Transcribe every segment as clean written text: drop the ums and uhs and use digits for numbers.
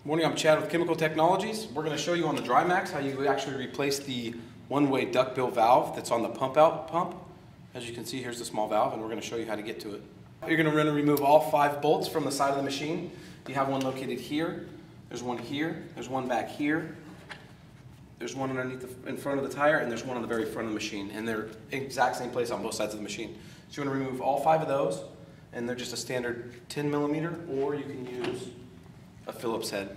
Morning, I'm Chad with Chemical Technologies. We're going to show you on the Drymax how you actually replace the one-way duckbill valve that's on the pump-out pump. As you can see, here's the small valve, and we're going to show you how to get to it. You're going to remove all 5 bolts from the side of the machine. You have one located here, there's one here, there's one back here, there's one underneath in front of the tire, and there's one on the very front of the machine. And they're exact same place on both sides of the machine. So you want to remove all 5 of those, and they're just a standard 10 millimeter, or you can use a Phillips head.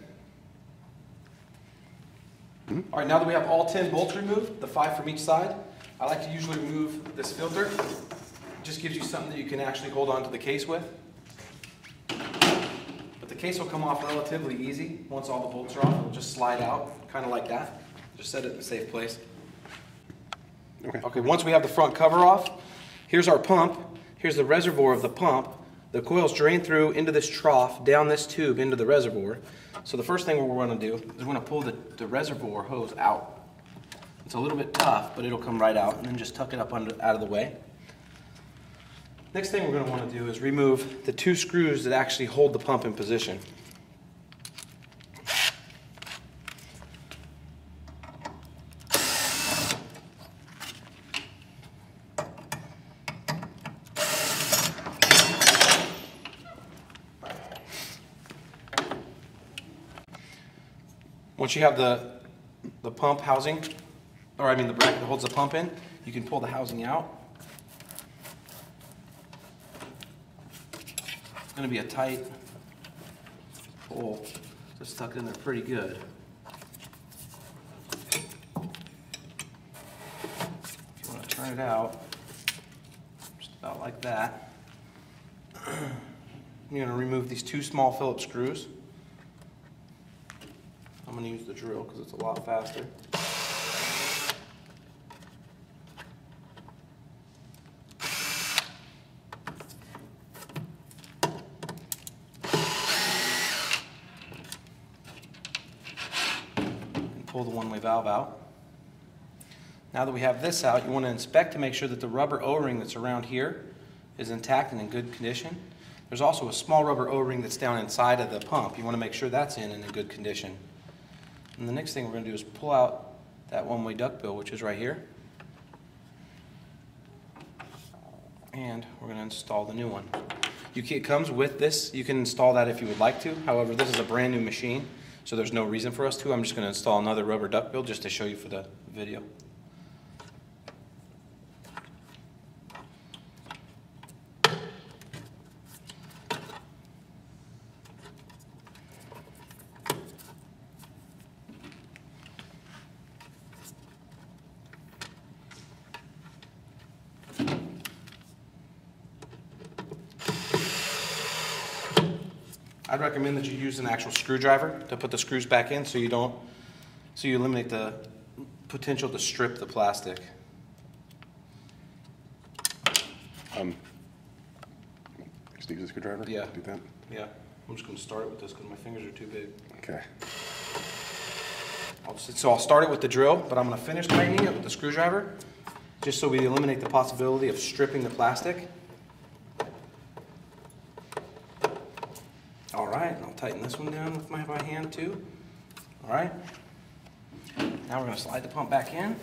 All right, now that we have all 10 bolts removed, the 5 from each side, I like to usually remove this filter. It just gives you something that you can actually hold on to the case with. But the case will come off relatively easy once all the bolts are off. It'll just slide out, kind of like that. Just set it in a safe place. Okay, once we have the front cover off, here's our pump. Here's the reservoir of the pump. The coils drain through into this trough, down this tube into the reservoir. So the first thing we're going to do is we're going to pull the reservoir hose out. It's a little bit tough, but it'll come right out, and then just tuck it up out of the way. Next thing we're going to want to do is remove the 2 screws that actually hold the pump in position. Once you have the pump housing, the bracket that holds the pump in, you can pull the housing out. It's going to be a tight pull, just stuck in there pretty good. If you want to turn it out, just about like that. You're going to remove these 2 small Phillips screws. I'm going to use the drill because it's a lot faster. And pull the one-way valve out. Now that we have this out, you want to inspect to make sure that the rubber O-ring that's around here is intact and in good condition. There's also a small rubber O-ring that's down inside of the pump. You want to make sure that's in good condition. And the next thing we're going to do is pull out that one-way duckbill, which is right here. And we're going to install the new one. It comes with this. You can install that if you would like to. However, this is a brand new machine, so there's no reason for us to. I'm just going to install another rubber duckbill just to show you for the video. I'd recommend that you use an actual screwdriver to put the screws back in so you eliminate the potential to strip the plastic. Just use a screwdriver? Yeah. Do that? Yeah. I'm just going to start it with this because my fingers are too big. Okay. So I'll start it with the drill, but I'm going to finish tightening it with the screwdriver just so we eliminate the possibility of stripping the plastic. All right, and I'll tighten this one down with my hand too. All right. Now we're going to slide the pump back in.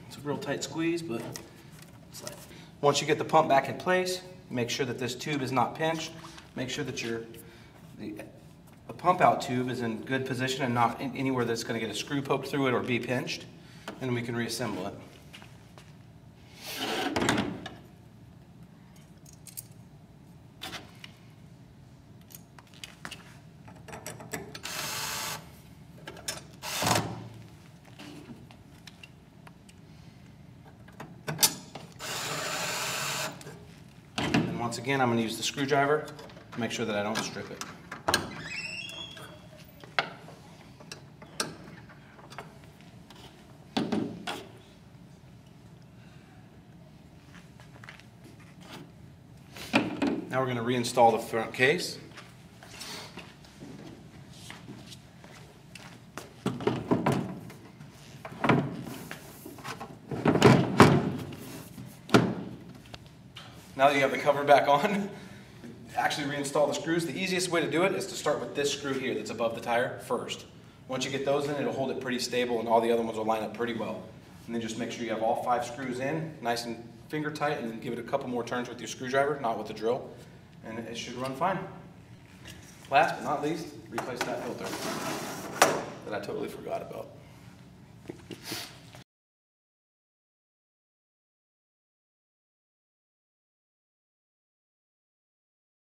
It's a real tight squeeze, but once you get the pump back in place, make sure that this tube is not pinched. Make sure that the pump out tube is in good position and not anywhere that's going to get a screw poked through it or be pinched, and we can reassemble it. Once again, I'm going to use the screwdriver to make sure that I don't strip it. Now we're going to reinstall the front case. Now that you have the cover back on, actually reinstall the screws. The easiest way to do it is to start with this screw here that's above the tire first. Once you get those in, it'll hold it pretty stable and all the other ones will line up pretty well. And then just make sure you have all 5 screws in, nice and finger tight, and then give it a couple more turns with your screwdriver, not with the drill, and it should run fine. Last but not least, replace that filter that I totally forgot about.